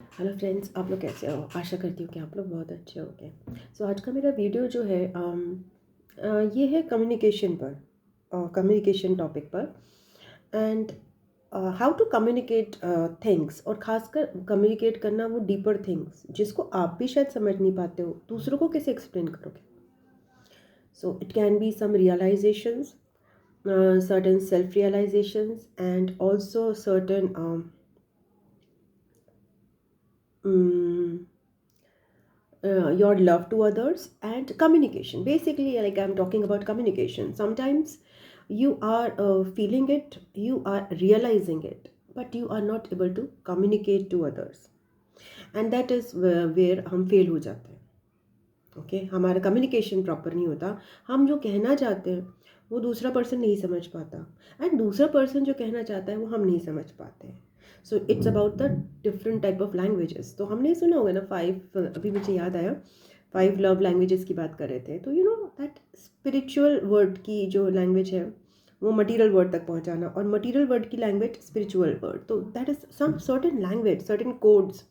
Hello friends, आप लोग कैसे हो? आशा करती हूँ कि आप लोग बहुत अच्छे होंगे। सो आज का मेरा वीडियो जो है ये है कम्युनिकेशन पर, कम्युनिकेशन टॉपिक पर। And how to communicate things, और ख़ासकर कम्युनिकेट करना वो डीपर थिंग्स जिसको आप भी शायद समझ नहीं पाते हो, दूसरों को कैसे एक्सप्लेन करोगे? So it can be some realisations, certain self realizations, and also certain mm, your love to others and communication. Basically, like I'm talking about communication. Sometimes you are feeling it, you are realizing it, but you are not able to communicate to others, and that is where हम fail हो जाते हैं. Okay, हमारा communication proper नहीं होता. हम जो कहना चाहते हैं वो दूसरा पर्सन नहीं समझ पाता, एंड दूसरा पर्सन जो कहना चाहता है वो हम नहीं समझ पाते हैं. So it's about the different type of languages. तो हमने सुना होगा ना, 5, अभी मुझे याद आया, 5 लव लैंग्वेजेस की बात कर रहे थे. तो you know that spiritual word की जो लैंग्वेज है वो मटीरियल वर्ड तक पहुंचाना, और मटीरियल वर्ड की लैंग्वेज स्पिरिचुअल वर्ड. तो that is some certain language, certain codes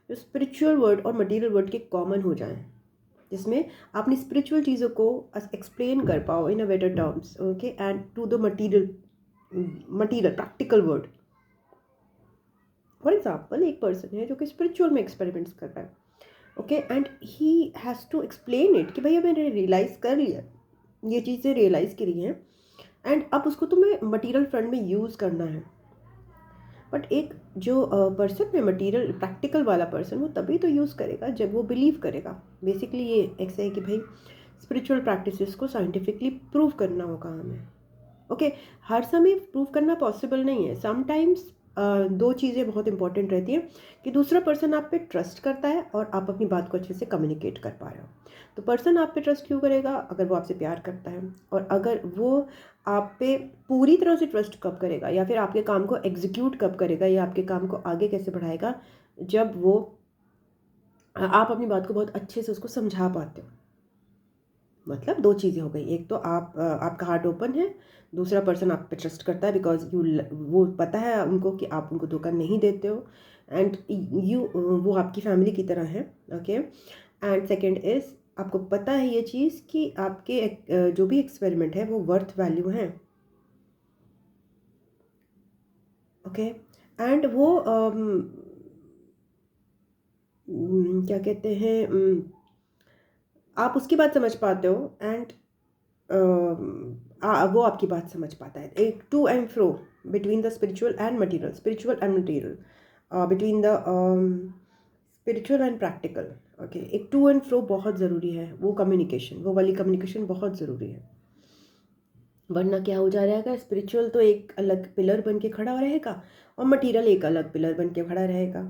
जो स्पिरिचुअल वर्ड और मटीरियल वर्ड के कॉमन हो जाएं, जिसमें आप अपनी स्पिरिचुअल चीज़ों को एक्सप्लेन कर पाओ in a better terms. Okay, and to the material practical world. For example, एक पर्सन है जो कि स्पिरिचुअल में एक्सपेरिमेंट्स कर रहा है. Okay, and he has to explain it कि भैया मैंने रियलाइज़ कर लिया, ये चीज़ें रियलाइज़ करी हैं, एंड अब उसको तुम्हें मटीरियल फ्रंट में यूज़ करना है. बट एक जो पर्सन है मटीरियल प्रैक्टिकल वाला पर्सन, वो तभी तो यूज़ करेगा जब वो बिलीव करेगा. बेसिकली ये ऐसा है कि भाई स्पिरिचुअल प्रैक्टिसेस को साइंटिफिकली प्रूव करना होगा हमें. ओके, हर समय प्रूव करना पॉसिबल नहीं है. समटाइम्स दो चीज़ें बहुत इंपॉर्टेंट रहती हैं कि दूसरा पर्सन आप पे ट्रस्ट करता है और आप अपनी बात को अच्छे से कम्युनिकेट कर पा रहे हो. तो पर्सन आप पे ट्रस्ट क्यों करेगा? अगर वो आपसे प्यार करता है. और अगर वो आप पे पूरी तरह से ट्रस्ट कब करेगा, या फिर आपके काम को एग्जीक्यूट कब करेगा, या आपके काम को आगे कैसे बढ़ाएगा? जब वो आप अपनी बात को बहुत अच्छे से उसको समझा पाते हो. मतलब दो चीज़ें हो गई. एक तो आपका हार्ट ओपन है, दूसरा पर्सन आप पे ट्रस्ट करता है बिकॉज वो पता है उनको कि आप उनको धोखा नहीं देते हो, एंड वो आपकी फैमिली की तरह है. ओके, एंड सेकंड इज़ आपको पता है ये चीज़ कि आपके जो भी एक्सपेरिमेंट है वो वर्थ वैल्यू है. ओके, एंड वो क्या कहते हैं, आप उसकी बात समझ पाते हो, एंड वो आपकी बात समझ पाता है. एक to and fro between the spiritual and material, spiritual and material, between the spiritual and practical. Okay, एक टू एंड फ्रो बहुत ज़रूरी है. वो कम्युनिकेशन, वो वाली कम्युनिकेशन बहुत ज़रूरी है. वरना क्या हो जा रहेगा, स्पिरिचुअल तो एक अलग पिलर बन के खड़ा रहेगा और मटीरियल एक अलग पिलर बन के खड़ा रहेगा.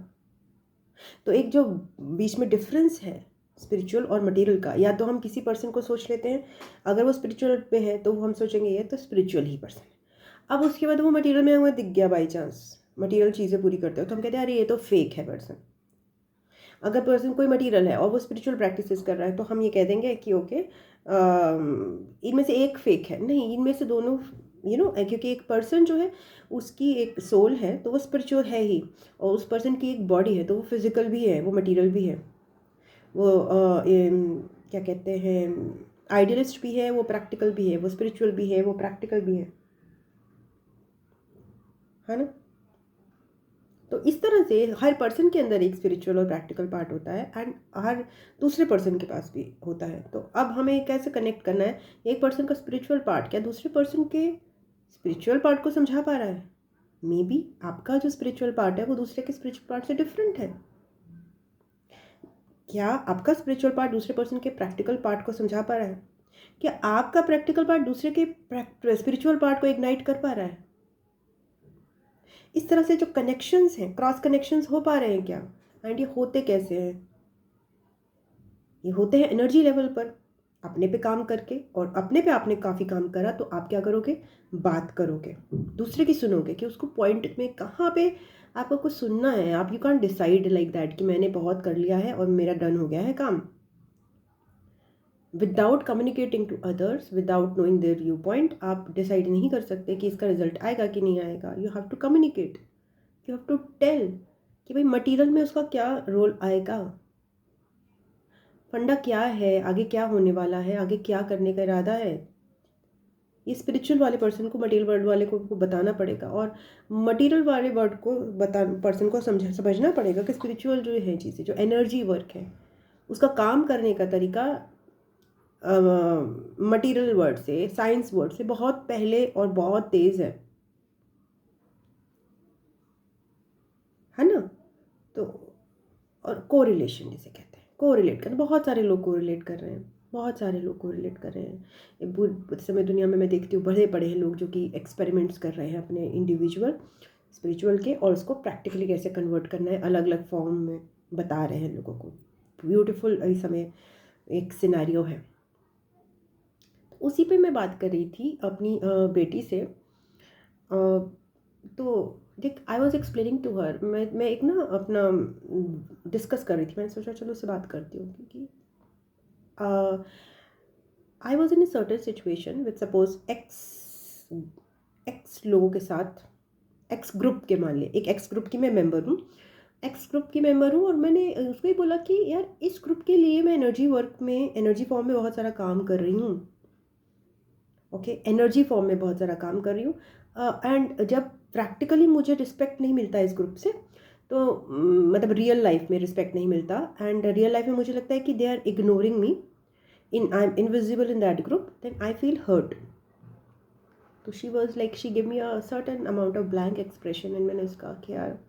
तो एक जो बीच में डिफरेंस है स्पिरिचुअल और मटेरियल का, या तो हम किसी पर्सन को सोच लेते हैं, अगर वो स्पिरिचुअल पे है तो हम सोचेंगे ये तो स्पिरिचुअल ही पर्सन है. अब उसके बाद वो मटेरियल में हमें दिख गया, बाई चांस मटेरियल चीज़ें पूरी करते हो, तो हम कहते हैं अरे ये तो फेक है पर्सन. अगर पर्सन कोई मटेरियल है और वो स्पिरिचुअल प्रैक्टिसेस कर रहा है, तो हम ये कह देंगे कि ओके, इनमें से एक फेक है. नहीं, इनमें से दोनों क्योंकि एक पर्सन जो है उसकी एक सोल है तो वो स्पिरिचुअल है ही, और उस पर्सन की एक बॉडी है तो वो फिजिकल भी है, वो मटेरियल भी है. वो क्या कहते हैं, आइडियलिस्ट भी है, वो प्रैक्टिकल भी है, वो स्पिरिचुअल भी है, वो प्रैक्टिकल भी है ना. तो इस तरह से हर पर्सन के अंदर एक स्पिरिचुअल और प्रैक्टिकल पार्ट होता है, एंड हर दूसरे पर्सन के पास भी होता है. तो अब हमें कैसे कनेक्ट करना है, एक पर्सन का स्पिरिचुअल पार्ट क्या दूसरे पर्सन के स्पिरिचुअल पार्ट को समझा पा रहा है? मे बी आपका जो स्पिरिचुअल पार्ट है वो दूसरे के स्पिरिचुअल पार्ट से डिफरेंट है. क्या आपका स्पिरिचुअल पार्ट दूसरे पर्सन के प्रैक्टिकल पार्ट को समझा पा रहा है? क्या आपका प्रैक्टिकल पार्ट दूसरे के स्पिरिचुअल पार्ट को इग्नाइट कर पा रहा है? इस तरह से जो कनेक्शंस हैं, क्रॉस कनेक्शंस हो पा रहे हैं क्या? एंड ये होते कैसे हैं? ये होते हैं एनर्जी लेवल पर, अपने पे काम करके. और अपने पे आपने काफ़ी काम करा तो आप क्या करोगे? बात करोगे, दूसरे की सुनोगे कि उसको पॉइंट में कहाँ पे आपको कुछ सुनना है. आप you can decide like that कि मैंने बहुत कर लिया है और मेरा डन हो गया है काम. Without communicating to others, without knowing their view point, आप डिसाइड नहीं कर सकते कि इसका रिजल्ट आएगा कि नहीं आएगा. You have to communicate, you have to tell कि भाई मटेरियल में उसका क्या रोल आएगा, फंडा क्या है, आगे क्या होने वाला है, आगे क्या करने का इरादा है। ये स्पिरिचुअल वाले पर्सन को मटेरियल वर्ल्ड वाले को बताना पड़ेगा, और मटेरियल वाले वर्ड को पर्सन को समझना पड़ेगा कि स्पिरिचुअल जो है चीज़ें, जो एनर्जी वर्क है, उसका काम करने का तरीका मटेरियल वर्ड से, साइंस वर्ड से बहुत पहले और बहुत तेज़ है ना। तो और कोरिलेशन जिसे कहते हैं, कोरिलेट करना, बहुत सारे लोग कोरिलेट कर रहे हैं, बहुत सारे लोग कोरिलेट कर रहे हैं। इस समय दुनिया में मैं देखती हूँ बड़े बड़े हैं लोग जो कि एक्सपेरिमेंट्स कर रहे हैं अपने इंडिविजुअल स्पिरिचुअल के, और उसको प्रैक्टिकली कैसे कन्वर्ट करना है अलग अलग फॉर्म में बता रहे हैं लोगों को। ब्यूटीफुल इस समय एक सिनेरियो है। उसी पे मैं बात कर रही थी अपनी बेटी से। तो देख, I was explaining to her, मैं एक ना अपना डिस्कस कर रही थी, मैंने सोचा चलो उससे बात करती हूँ, क्योंकि I was in a certain situation with suppose x लोगों के साथ, एक्स ग्रुप के, मान लिया एक एक्स ग्रुप की मैं मेंबर हूँ, और मैंने उसको ही बोला कि यार इस ग्रुप के लिए मैं एनर्जी वर्क में, एनर्जी फॉर्म में बहुत सारा काम कर रही हूँ। ओके, एनर्जी फॉर्म में बहुत सारा काम कर रही हूँ, एंड जब प्रैक्टिकली मुझे रिस्पेक्ट नहीं मिलता इस ग्रुप से, तो मतलब रियल लाइफ में रिस्पेक्ट नहीं मिलता, एंड रियल लाइफ में मुझे लगता है कि they are ignoring me, I am invisible in that group, then I feel hurt. तो she was like, she give me a certain amount of blank expression, and मैंने उसका कि यार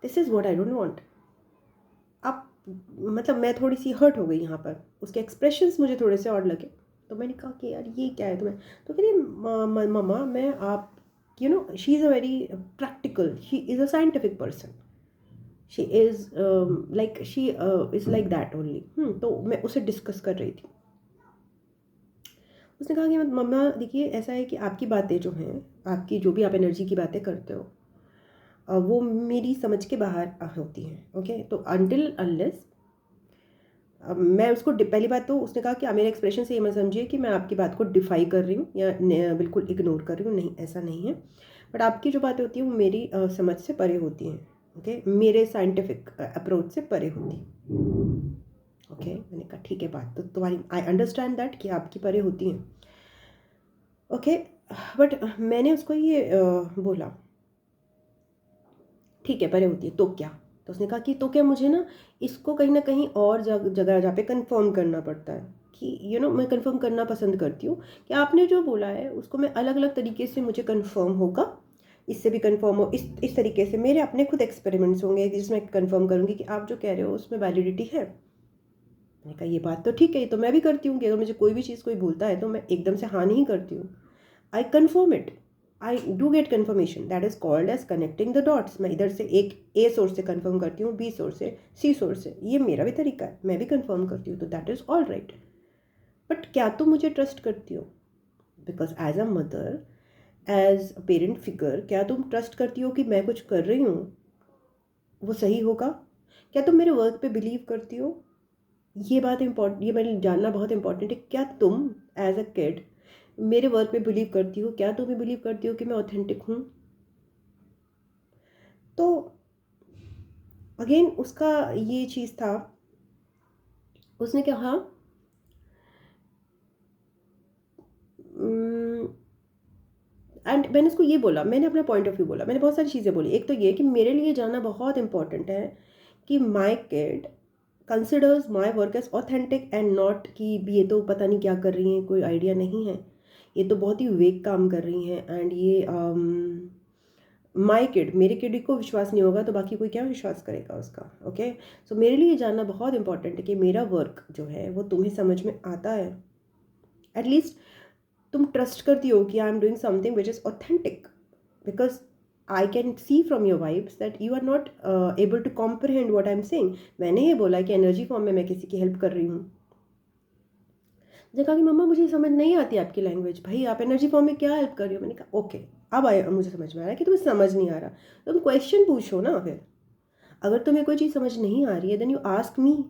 this is what I don't want. अब मतलब मैं थोड़ी सी hurt हो गई यहाँ पर, उसके एक्सप्रेशंस मुझे थोड़े से और लगे, तो मैंने कहा कि यार ये क्या है तुम्हें। तो कह रही मम्मा मैं आप, you know she is a very practical, she is a scientific person, she is like, she is like that only. तो मैं उसे डिस्कस कर रही थी। उसने कहा कि मम्मा देखिए ऐसा है कि आपकी बातें जो हैं, आपकी जो भी आप एनर्जी की बातें करते हो, वो मेरी समझ के बाहर होती हैं। ओके, तो अनटिल अनलेस, मैं उसको पहली बात तो उसने कहा कि मेरे एक्सप्रेशन से ये मत समझिए कि मैं आपकी बात को डिफाई कर रही हूँ या बिल्कुल इग्नोर कर रही हूँ, नहीं ऐसा नहीं है, बट आपकी जो बातें होती हैं वो मेरी समझ से परे होती हैं। ओके, मेरे साइंटिफिक अप्रोच से परे होती हैं। ओके, मैंने कहा ठीक है, बात तो तुम्हारी, आई अंडरस्टैंड दैट कि आपकी परे होती हैं। ओके, बट मैंने उसको ये बोला ठीक है परे होती है तो क्या। तो उसने कहा कि तो क्या, मुझे इसको कहीं ना कहीं और जगह जहाँ पे कंफर्म करना पड़ता है कि मैं कंफर्म करना पसंद करती हूँ कि आपने जो बोला है उसको मैं अलग अलग तरीके से, मुझे कंफर्म होगा, इससे भी कंफर्म हो, इस तरीके से मेरे अपने खुद एक्सपेरिमेंट्स होंगे जिसमें कंफर्म करूँगी कि आप जो कह रहे हो उसमें वैलिडिटी है। मैंने कहा ये बात तो ठीक है, ये तो मैं भी करती हूँ कि अगर मुझे कोई भी चीज़ कोई बोलता है तो मैं एकदम से हाँ नहीं करती हूँ, I confirm it, I do get confirmation, that is called as connecting the dots. मैं इधर से एक ए सोर्स से कन्फर्म करती हूँ, बी सोर्स से, सी सोर्स से, ये मेरा भी तरीका है, मैं भी कन्फर्म करती हूँ, तो that is all right. But क्या तुम मुझे ट्रस्ट करती हो? Because as a mother, as a parent figure, क्या तुम ट्रस्ट करती हो कि मैं कुछ कर रही हूँ वो सही होगा? क्या तुम मेरे वर्क पे बिलीव करती हो? ये बात इम्पोर्टेंट, ये मैंने जानना बहुत इंपॉर्टेंट है। क्या तुम एज अ किड मेरे वर्क पे बिलीव करती हो? क्या तुम बिलीव करती हो कि मैं ऑथेंटिक हूँ? तो अगेन उसका ये चीज़ था, उसने कहा एंड मैंने उसको ये बोला, मैंने अपना पॉइंट ऑफ व्यू बोला, मैंने बहुत सारी चीज़ें बोली। एक तो ये कि मेरे लिए जानना बहुत इंपॉर्टेंट है कि my kid considers my work as authentic and not कि ये तो पता नहीं क्या कर रही हैं, कोई आइडिया नहीं है, ये तो बहुत ही वेग काम कर रही हैं, एंड ये माई किड, मेरे किड को विश्वास नहीं होगा तो बाकी कोई क्या विश्वास करेगा उसका। ओके, सो मेरे लिए जानना बहुत इंपॉर्टेंट है कि मेरा वर्क जो है वो तुम्हें समझ में आता है, एटलीस्ट तुम ट्रस्ट करती हो कि I am doing something which is authentic, because I can see from your vibes that you are not able to comprehend what I am saying. मैंने ये बोला कि एनर्जी फॉर्म में मैं किसी की हेल्प कर रही हूँ। उसने कहा कि मम्मा मुझे समझ नहीं आती आपकी लैंग्वेज, भाई आप एनर्जी फॉर्म में क्या हेल्प कर रही हो? मैंने कहा ओके, अब आया मुझे समझ में आ रहा है कि तुम्हें समझ नहीं आ रहा, तुम क्वेश्चन पूछो ना। फिर अगर तुम्हें कोई चीज़ समझ नहीं आ रही है then you ask me,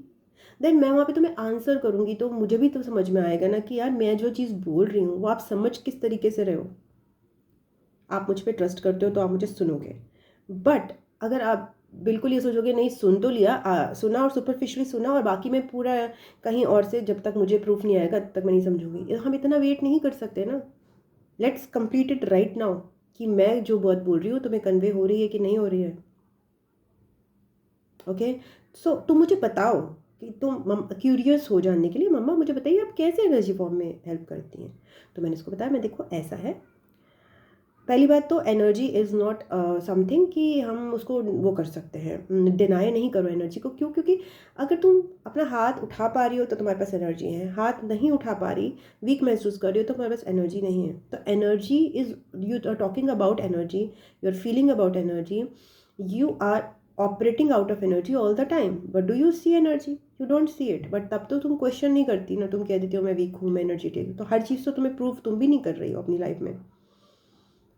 then मैं वहाँ पे तुम्हें आंसर करूँगी, तो मुझे भी तो समझ में आएगा ना कि यार मैं जो चीज़ बोल रही हूँ वो आप समझ किस तरीके से रहे हो। आप मुझ पर ट्रस्ट करते हो तो आप मुझे सुनोगे, बट अगर आप बिल्कुल ये सोचोगे नहीं सुन तो लिया, सुना और सुपरफिशियली सुना और बाकी मैं पूरा कहीं और से, जब तक मुझे प्रूफ नहीं आएगा तब तक मैं नहीं समझूंगी। हम इतना वेट नहीं कर सकते ना। Let's complete it right now कि मैं जो बात बोल रही हूँ तुम्हें कन्वे हो रही है कि नहीं हो रही है। ओके, सो तुम मुझे बताओ कि तुम क्यूरियस हो जानने के लिए, मम्मा मुझे बताइए आप कैसे एनर्जी फॉर्म में हेल्प करती हैं। तो मैंने उसको बताया, मैं देखो ऐसा है, पहली बात तो एनर्जी इज़ नॉट समथिंग कि हम उसको वो कर सकते हैं, डिनाई नहीं करो एनर्जी को। क्यों? क्योंकि अगर तुम अपना हाथ उठा पा रही हो तो तुम्हारे पास एनर्जी है, हाथ नहीं उठा पा रही, वीक महसूस कर रही हो तो तुम्हारे पास एनर्जी नहीं है। तो energy is, you are talking about energy, you are feeling about energy, you are operating out of energy all the time, but do you see energy? You don't see it. But तब तो तुम question नहीं करती ना, तुम कह देती हो मैं वीक हूँ, मैं एनर्जेटिक हूँ। तो हर चीज़ तो तुम्हें प्रूव तुम भी नहीं कर रही हो अपनी लाइफ में।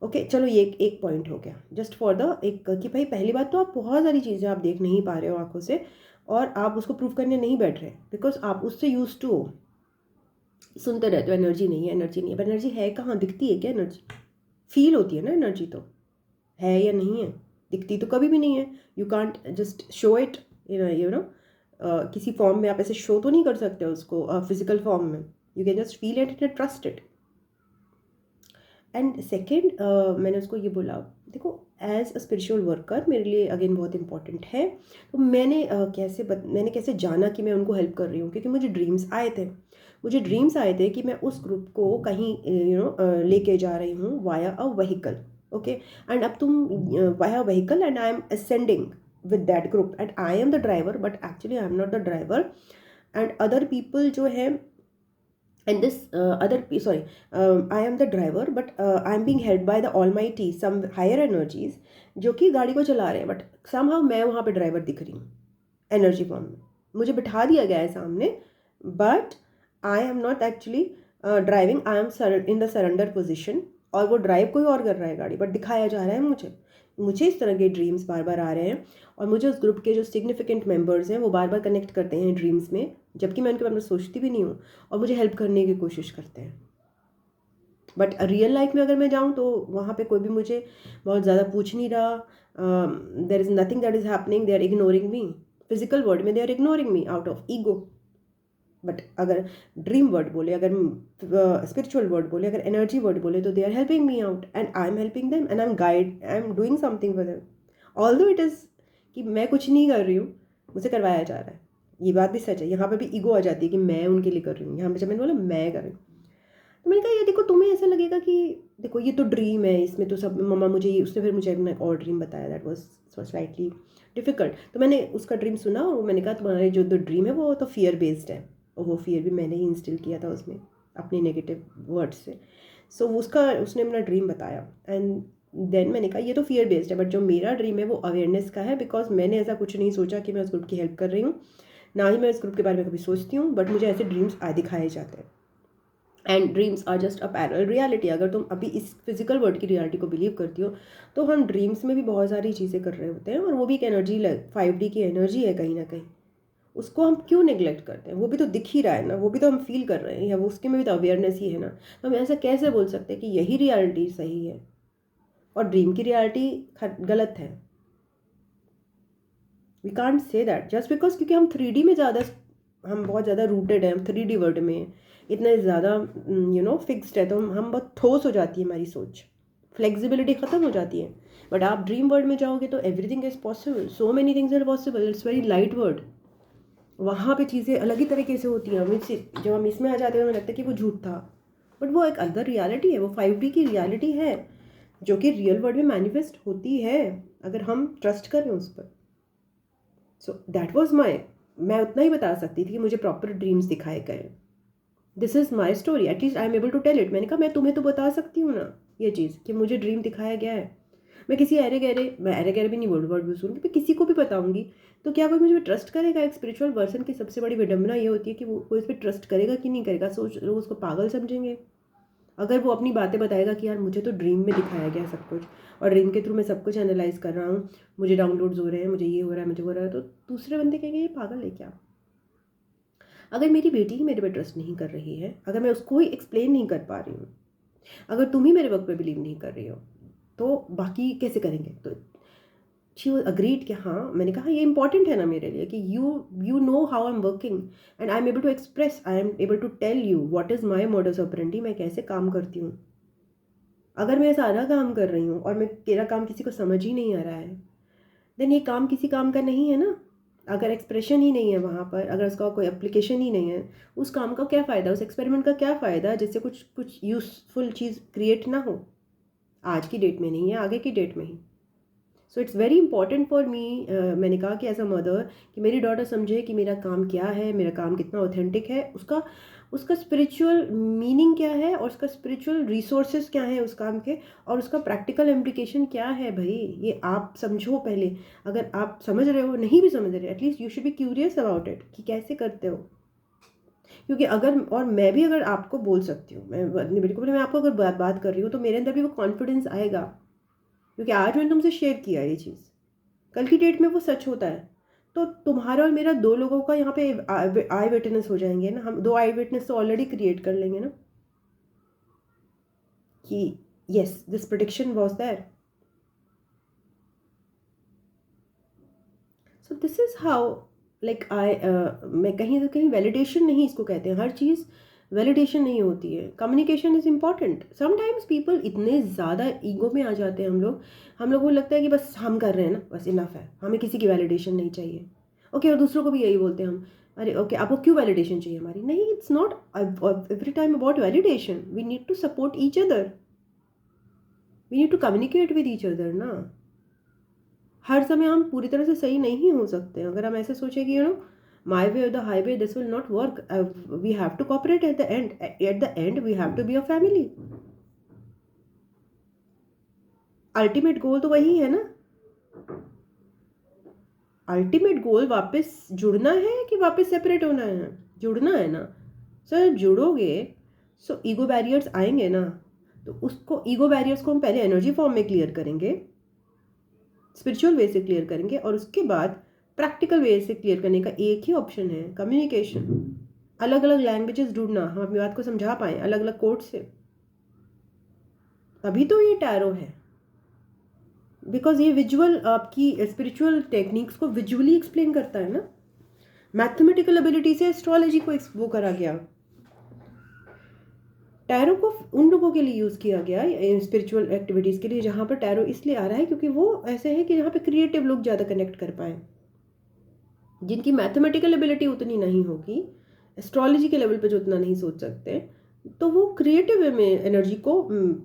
ओके चलो, ये एक पॉइंट हो गया जस्ट फॉर द एक कि भाई पहली बात तो आप बहुत सारी चीज़ें आप देख नहीं पा रहे हो आंखों से, और आप उसको प्रूव करने नहीं बैठ रहे बिकॉज आप उससे यूज टू हो। सुनते रहते हो एनर्जी नहीं है, एनर्जी नहीं है, पर एनर्जी है कहाँ? दिखती है क्या एनर्जी? फील होती है ना एनर्जी, तो है या नहीं है? दिखती तो कभी भी नहीं है। You can't just show it you know, किसी फॉर्म में आप ऐसे शो तो नहीं कर सकते उसको फिजिकल फॉर्म में। You can just feel it and trust it. And second, मैंने उसको ये बोला, देखो एज अ स्पिरिचुअल वर्कर मेरे लिए अगेन बहुत इंपॉर्टेंट है। तो मैंने कैसे जाना कि मैं उनको हेल्प कर रही हूँ? क्योंकि मुझे ड्रीम्स आए थे, कि मैं उस ग्रुप को कहीं लेके जा रही हूँ via a vehicle. Okay, and अब तुम via vehicle and I M ascending with that group and I am the driver, but actually I am not the driver. And other people जो है, and this I am the driver, but I am being helped by the almighty, some higher energies जो कि गाड़ी को चला रहे हैं, but somehow मैं वहाँ पे ड्राइवर दिख रही हूँ एनर्जी फॉर्म में। मुझे बिठा दिया गया है सामने, but I am not actually driving, I am in the surrender position, और वो ड्राइव कोई और कर रहा है गाड़ी, बट दिखाया जा रहा है मुझे इस तरह के ड्रीम्स बार बार आ रहे हैं। और मुझे उस ग्रुप के जो सिग्निफिकेंट मेंबर्स हैं वो बार बार कनेक्ट करते हैं ड्रीम्स में, जबकि मैं उनके बारे में सोचती भी नहीं हूँ, और मुझे हेल्प करने की कोशिश करते हैं। बट रियल लाइफ में अगर मैं जाऊँ तो वहाँ पे कोई भी मुझे बहुत ज़्यादा पूछ नहीं रहा। There is nothing that is happening, they are ignoring me. Physical world में they are ignoring me out of ego. But अगर ड्रीम वर्ड बोले, अगर स्पिरिचुअल वर्ड बोले, अगर एनर्जी वर्ड बोले, तो they are helping me out and I am helping them and I am doing something for them. Although it is कि मैं कुछ नहीं कर रही हूँ, मुझे करवाया जा रहा है। ये बात भी सच है, यहाँ पे भी ईगो आ जाती है कि मैं उनके लिए कर रही हूँ। यहाँ पे जब मैंने बोला मैं कर रही हूँ, तो मैंने कहा ये देखो तुम्हें ऐसा लगेगा कि देखो ये तो ड्रीम है, इसमें तो सब मम्मा मुझे ये, उसने फिर मुझे एक और ड्रीम बताया दैट वाज स्लाइटली डिफिकल्ट। तो मैंने उसका ड्रीम सुना और मैंने कहा तुम्हारे जो तो ड्रीम है वो तो फियर बेस्ड है, और वो फियर भी मैंने ही इंस्टिल किया था उसमें अपने नेगेटिव वर्ड्स से। सो उसने अपना ड्रीम बताया एंड देन मैंने कहा ये तो फियर बेस्ड है, बट जो मेरा ड्रीम है वो अवेयरनेस का है, बिकॉज मैंने ऐसा कुछ नहीं सोचा कि मैं उस ग्रुप की हेल्प कर रही हूँ, ना ही मैं इस ग्रुप के बारे में कभी सोचती हूँ, बट मुझे ऐसे ड्रीम्स दिखाए जाते हैं। And dreams are just a parallel reality. अगर तुम अभी इस फिजिकल वर्ल्ड की रियलिटी को बिलीव करती हो, तो हम ड्रीम्स में भी बहुत सारी चीज़ें कर रहे होते हैं, और वो भी एक एनर्जी 5D की एनर्जी है कहीं ना कहीं। उसको हम क्यों नेग्लेक्ट करते हैं? वो भी तो दिख ही रहा है ना, वो भी तो हम फील कर रहे हैं, या वो उसके में भी तो अवेयरनेस ही है ना। तो हम ऐसा कैसे बोल सकते हैं कि यही रियलिटी सही है और ड्रीम की रियलिटी गलत है? We can't say that just because, क्योंकि हम 3D में ज़्यादा, हम बहुत ज़्यादा रूटेड हैं, हम 3D वर्ल्ड में इतने ज़्यादा फिक्स्ड है, तो हम बहुत ठोस हो जाती है हमारी सोच, फ्लेक्सिबिलिटी ख़त्म हो जाती है। बट आप ड्रीम वर्ल्ड में जाओगे तो everything is possible, so many things are possible, it's very light world. वहाँ पे चीज़ें अलग ही तरीके से होती हैं। जब हम इसमें आ जाते हैं हमें लगता है कि वो झूठ था, बट वो एक अदर रियलिटी है, वो 5D की रियलिटी है जो कि रियल वर्ल्ड में मैनिफेस्ट होती है अगर हम ट्रस्ट करें उस पर। सो दैट वॉज मैं उतना ही बता सकती थी कि मुझे प्रॉपर ड्रीम्स दिखाए गए। This is my story, at least I am able to tell it. मैंने कहा मैं तुम्हें तो बता सकती हूँ ना ये चीज़ कि मुझे ड्रीम दिखाया गया है। मैं किसी मैं अरे गहरे भी नहीं वर्ड यूज़ करूँगी, मैं किसी को भी बताऊँगी तो क्या कोई मुझे ट्रस्ट करेगा? एक स्पिरिचुअल पर्सन की सबसे बड़ी विडंबना ये होती है कि वो इस पर ट्रस्ट करेगा कि नहीं करेगा। सोच लोग उसको पागल समझेंगे अगर वो अपनी बातें बताएगा कि यार मुझे तो ड्रीम में दिखाया गया सब कुछ, और ड्रीम के थ्रू मैं सब कुछ एनालाइज कर रहा हूँ, मुझे डाउनलोड्स हो रहे हैं, मुझे ये हो रहा है, मुझे हो रहा है, तो दूसरे बंदे कहेंगे ये पागल है क्या? अगर मेरी बेटी ही मेरे पे ट्रस्ट नहीं कर रही है, अगर मैं उसको ही एक्सप्लेन नहीं कर पा रही हूँ, अगर तुम ही मेरे वर्क पे बिलीव नहीं कर रही हो, तो बाकी कैसे करेंगे? तो शी वॉज अग्रीड कि हाँ, मैंने कहा ये इंपॉर्टेंट है ना मेरे लिए कि you know how I am working and I am able to express, I am able to tell you what is my modus operandi, मैं कैसे काम करती हूँ। अगर मैं सारा काम कर रही हूँ और मेरा काम किसी को समझ ही नहीं आ रहा है, देन ये काम किसी काम का नहीं है ना। अगर एक्सप्रेशन ही नहीं है वहाँ पर, अगर उसका कोई एप्लीकेशन ही नहीं है, उस काम का क्या फ़ायदा, उस एक्सपेरिमेंट का क्या फ़ायदा जिससे कुछ कुछ यूज़फुल चीज़ क्रिएट ना हो, आज की डेट में नहीं है, आगे की डेट में ही। So it's very important for me, मैंने कहा कि एज अ मदर, कि मेरी डॉटर समझे कि मेरा काम क्या है, मेरा काम कितना ऑथेंटिक है, उसका उसका स्पिरिचुअल मीनिंग क्या है और उसका स्पिरिचुअल रिसोर्सेज क्या है उस काम के, और उसका प्रैक्टिकल इम्प्लीकेशन क्या है। भाई ये आप समझो पहले। अगर आप समझ रहे हो, नहीं भी समझ रहे, at least you should be curious about it कि कैसे करते हो। क्योंकि अगर, और मैं भी अगर आपको बोल सकती हूँ, मैं बिल्कुल, मैं आपको अगर बात कर रही हूँ तो मेरे अंदर भी वो कॉन्फिडेंस आएगा, क्योंकि आज मैंने तुमसे शेयर किया ये चीज़, कल की डेट में वो सच होता है। तो तुम्हारा और मेरा दो लोगों का यहाँ पे आई विटनेस हो जाएंगे ना, हम दो आई विटनेस तो ऑलरेडी क्रिएट कर लेंगे ना कि yes this prediction was there. So this is how, like I, मैं कहीं ना कहीं वैलिडेशन नहीं इसको कहते हैं, हर चीज़ वैलिडेशन नहीं होती है। Communication is important. Sometimes people इतने ज़्यादा ईगो में आ जाते हैं, हम लोग को लगता है कि बस हम कर रहे हैं ना, बस इनफ है, हमें किसी की वैलिडेशन नहीं चाहिए। ओके, और दूसरों को भी यही बोलते हैं हम, अरे ओके आपको क्यों वैलिडेशन चाहिए हमारी? नहीं, it's not every time about validation, we need to support each other, we need to communicate with each other ना। हर समय हम पूरी तरह से सही नहीं हो सकते। अगर हम ऐसे सोचें कि माई वे और the highway, this will not work, we have to cooperate at the end we have to be a family. Ultimate goal तो वही है ना। अल्टीमेट गोल वापस जुड़ना है कि वापस सेपरेट होना है? जुड़ना है ना। सर जुड़ोगे सो ईगो बैरियर्स आएंगे ना, तो उसको, ईगो बैरियर्स को हम पहले एनर्जी फॉर्म में क्लियर करेंगे, स्पिरिचुअल वे से क्लियर करेंगे, और उसके बाद प्रैक्टिकल वे से क्लियर करने का एक ही ऑप्शन है, कम्युनिकेशन। अलग अलग लैंग्वेजेस ढूंढना, हम अपनी बात को समझा पाएँ अलग अलग कोड से, तभी तो ये टैरो है। बिकॉज ये विजुअल आपकी स्पिरिचुअल टेक्निक्स को विजुअली एक्सप्लेन करता है ना। मैथमेटिकल एबिलिटी से एस्ट्रोलॉजी को वो करा गया, टैरो को उन लोगों के लिए यूज़ किया गया स्पिरिचुअल एक्टिविटीज़ के लिए, जहाँ पर टैरो इसलिए आ रहा है क्योंकि वो ऐसे है कि जहाँ पे क्रिएटिव लोग ज़्यादा कनेक्ट कर पाए, जिनकी मैथमेटिकल एबिलिटी उतनी नहीं होगी, एस्ट्रोलॉजी के लेवल पे जो उतना नहीं सोच सकते, तो वो क्रिएटिव वे में एनर्जी को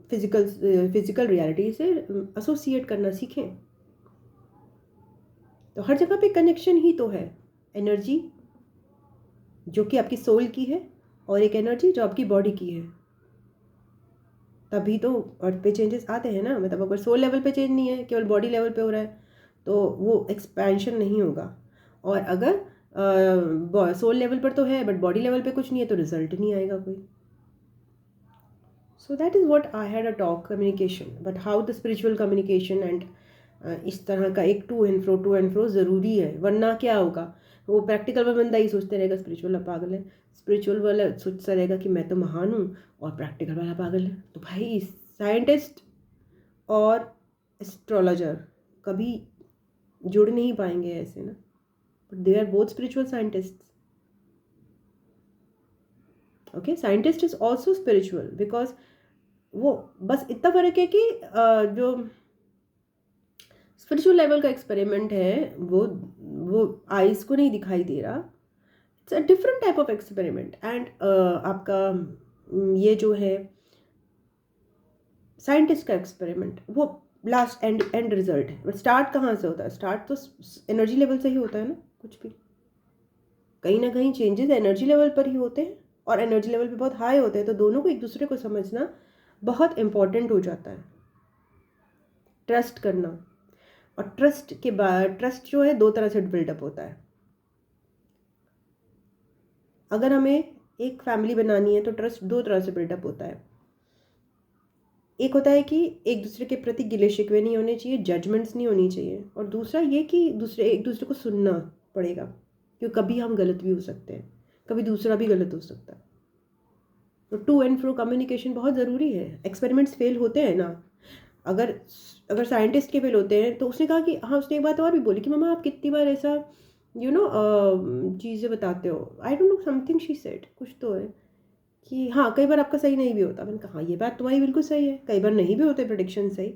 फिजिकल रियलिटी से एसोसिएट करना सीखें। तो हर जगह पे कनेक्शन ही तो है, एनर्जी जो कि आपकी सोल की है और एक एनर्जी जो आपकी बॉडी की है, तभी तो अर्थ पे चेंजेस आते हैं ना। मतलब अगर सोल लेवल पे चेंज नहीं है, केवल बॉडी लेवल पे हो रहा है, तो वो एक्सपेंशन नहीं होगा। और अगर सोल लेवल पर तो है बट बॉडी लेवल पे कुछ नहीं है, तो रिजल्ट नहीं आएगा कोई। So that is what I had a talk, communication, but how the spiritual communication and इस तरह का एक टू एंड फ्रो ज़रूरी है, वरना क्या होगा, वो प्रैक्टिकल वाला बंदा ही सोचते रहेगा स्पिरिचुअल पागल है, स्पिरिचुअल वाला सोचता रहेगा कि मैं तो महान हूँ, और प्रैक्टिकल वाला पागल है। तो भाई साइंटिस्ट और एस्ट्रोलॉजर कभी जुड़ नहीं पाएंगे ऐसे ना, but they are both spiritual scientists. Okay, scientist is also spiritual, because वो, बस इतना फर्क है कि जो स्पिरिचुअल लेवल का एक्सपेरिमेंट है वो आइज को नहीं दिखाई दे रहा, it's a different type of experiment. And आपका ये जो है साइंटिस्ट का एक्सपेरिमेंट, वो लास्ट एंड रिजल्ट है, बट स्टार्ट कहाँ से होता है? स्टार्ट तो एनर्जी लेवल से ही होता है ना। कुछ भी कहीं ना कहीं चेंजेस एनर्जी लेवल पर ही होते हैं, और एनर्जी लेवल पे बहुत हाई होते हैं, तो दोनों को एक दूसरे को समझना बहुत इम्पॉर्टेंट हो जाता है। ट्रस्ट करना, और ट्रस्ट के बाद, ट्रस्ट जो है दो तरह से बिल्डअप होता है। अगर हमें एक फैमिली बनानी है तो ट्रस्ट दो तरह से बिल्डअप होता है। एक होता है कि एक दूसरे के प्रति गिले शिकवे नहीं होने चाहिए, जजमेंट्स नहीं होनी चाहिए, और दूसरा ये कि एक दूसरे को सुनना पड़ेगा, क्योंकि कभी हम गलत भी हो सकते हैं, कभी दूसरा भी गलत हो सकता है। तो टू एंड फ्रो कम्युनिकेशन बहुत ज़रूरी है। एक्सपेरिमेंट्स फेल होते हैं ना, अगर अगर साइंटिस्ट के फेल होते हैं तो उसने कहा कि हाँ, उसने एक बात और भी बोली कि मम्मा आप कितनी बार ऐसा चीज़ें बताते हो, I don't know something she said, कुछ तो है कि हाँ कई बार आपका सही नहीं भी होता। मैंने कहा हाँ ये बात तुम्हारी बिल्कुल सही है, कई बार नहीं भी होते प्रोडिक्शन सही,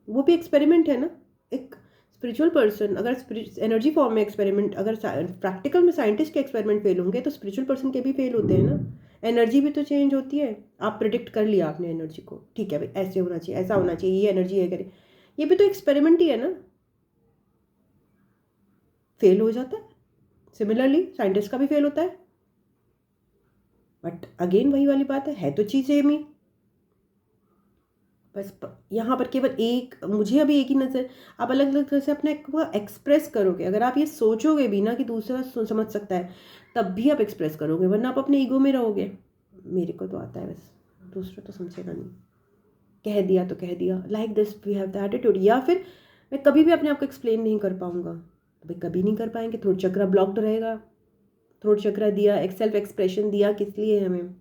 वो भी एक्सपेरिमेंट है ना। एक स्पिरिचुअल पर्सन अगर एनर्जी फॉर्म में एक्सपेरिमेंट, अगर प्रैक्टिकल में साइंटिस्ट के एक्सपेरिमेंट फेल होंगे तो स्पिरिचुअल पर्सन के भी फेल होते हैं ना। एनर्जी भी तो चेंज होती है। आप प्रिडिक्ट कर लिया आपने एनर्जी को, ठीक है भाई ऐसे होना चाहिए, ऐसा होना चाहिए, ये एनर्जी है करे, ये भी तो एक्सपेरिमेंट ही है ना, फेल हो जाता है। सिमिलरली साइंटिस्ट का भी फेल होता है, बट अगेन वही वाली बात है तो चीज़ सेम ही। बस यहाँ पर केवल एक, मुझे अभी एक ही नज़र, आप अलग अलग तरह से अपने को एक्सप्रेस करोगे। अगर आप ये सोचोगे भी ना कि दूसरा समझ सकता है, तब भी आप एक्सप्रेस करोगे, वरना आप अपने ईगो में रहोगे, मेरे को तो आता है बस, दूसरा तो समझेगा नहीं, कह दिया तो कह दिया, like this we have the attitude. या फिर मैं कभी भी अपने आप को एक्सप्लेन नहीं कर पाऊँगा, तो भाई कभी नहीं कर पाएंगे, थ्रोट चक्रा ब्लॉक्ड रहेगा। थ्रोट चक्रा दिया, एक सेल्फ एक्सप्रेशन दिया किस लिए हमें,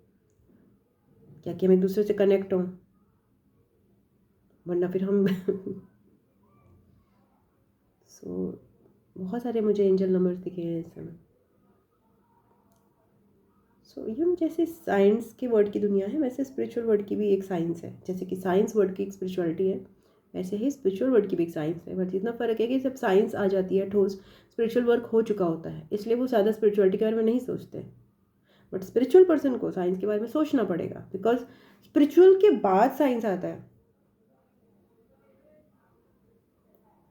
क्या कि हम एक दूसरे से कनेक्ट हों, वरना फिर हम सो बहुत सारे मुझे एंजल नंबर्स दिखे हैं इस समय। सो जैसे साइंस के वर्ड की दुनिया है, वैसे स्पिरिचुअल वर्ड की भी एक साइंस है। जैसे कि साइंस वर्ड की एक स्पिरिचुअलिटी है, वैसे ही स्पिरिचुअल वर्ड की भी एक साइंस है। बट इतना फ़र्क है कि जब साइंस आ जाती है ठोस, स्पिरिचुअल वर्क हो चुका होता है, इसलिए वो ज़्यादा स्पिरिचुअलिटी के बारे में नहीं सोचते। बट स्पिरिचुअल पर्सन को साइंस के बारे में सोचना पड़ेगा, बिकॉज स्पिरिचुअल के बाद साइंस आता है।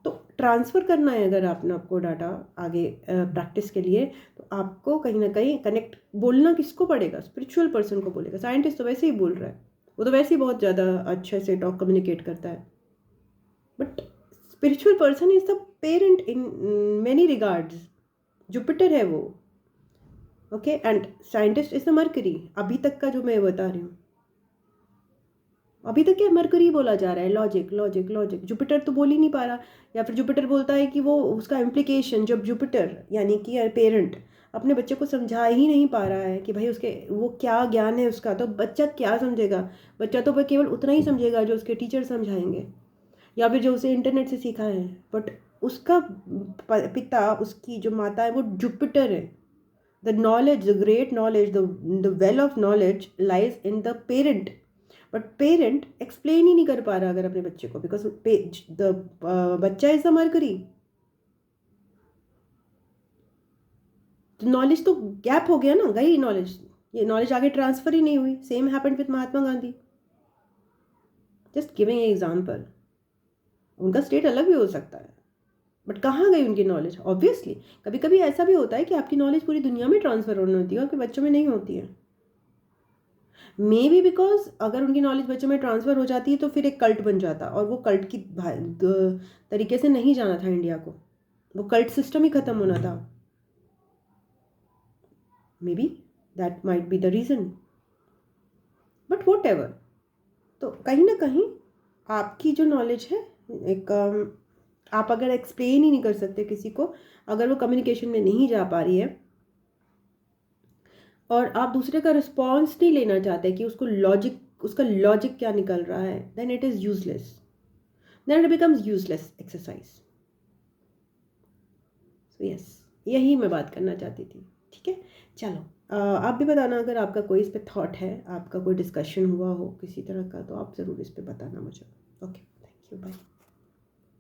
तो ट्रांसफ़र करना है अगर आपने आपको डाटा आगे प्रैक्टिस के लिए, तो आपको कहीं ना कहीं कनेक्ट, बोलना किसको पड़ेगा, स्पिरिचुअल पर्सन को बोलेगा। साइंटिस्ट तो वैसे ही बोल रहा है, वो तो वैसे ही बहुत ज़्यादा अच्छे से टॉक कम्युनिकेट करता है, but spiritual person is the parent in many regards, Jupiter है वो, okay, and scientist is the mercury. अभी तक का जो मैं बता रही हूँ, अभी तक क्या मरकरी बोला जा रहा है, लॉजिक लॉजिक लॉजिक, जुपिटर तो बोल ही नहीं पा रहा। या फिर जुपिटर बोलता है कि वो उसका इम्प्लीकेशन, जब जुपिटर यानी कि पेरेंट अपने बच्चे को समझा ही नहीं पा रहा है कि भाई उसके वो क्या ज्ञान है उसका, तो बच्चा क्या समझेगा। बच्चा तो वह केवल उतना ही समझेगा जो उसके टीचर समझाएंगे या फिर जो उसे इंटरनेट से सीखा है। बट उसका पिता, उसकी जो माता है वो जुपिटर है। The knowledge, the great knowledge, the well of knowledge lies in the parent. But parent explain ही नहीं कर पा रहा अगर अपने बच्चे को, बिकॉज द बच्चा इज द मरकरी। तो नॉलेज तो गैप हो गया ना, गई नॉलेज, ये नॉलेज आगे ट्रांसफर ही नहीं हुई। Same happened with Mahatma Gandhi, just giving a example. उनका स्टेट अलग भी हो सकता है, बट कहाँ गई उनकी नॉलेज। ऑब्वियसली कभी कभी ऐसा भी होता है कि आपकी नॉलेज पूरी दुनिया में ट्रांसफर होनी होती है, आपके बच्चों में नहीं होती है। मे बी बिकॉज अगर उनकी नॉलेज बच्चों में ट्रांसफ़र हो जाती है तो फिर एक कल्ट बन जाता, और वो कल्ट की तरीके से नहीं जाना था इंडिया को, वो कल्ट सिस्टम ही ख़त्म होना था। May be that might be the reason, but what ever. तो कहीं ना कहीं आपकी जो नॉलेज है, एक आप अगर एक्सप्लेन ही नहीं कर सकते किसी को, अगर वो कम्युनिकेशन में नहीं जा पा रही है, और आप दूसरे का रिस्पॉन्स नहीं लेना चाहते कि उसका लॉजिक क्या निकल रहा है, then it is useless, then it becomes useless exercise. So yes, यही मैं बात करना चाहती थी। ठीक है, चलो आप भी बताना अगर आपका कोई इस पर थॉट है, आपका कोई डिस्कशन हुआ हो किसी तरह का, तो आप ज़रूर इस पर बताना मुझे। Okay, thank you, bye.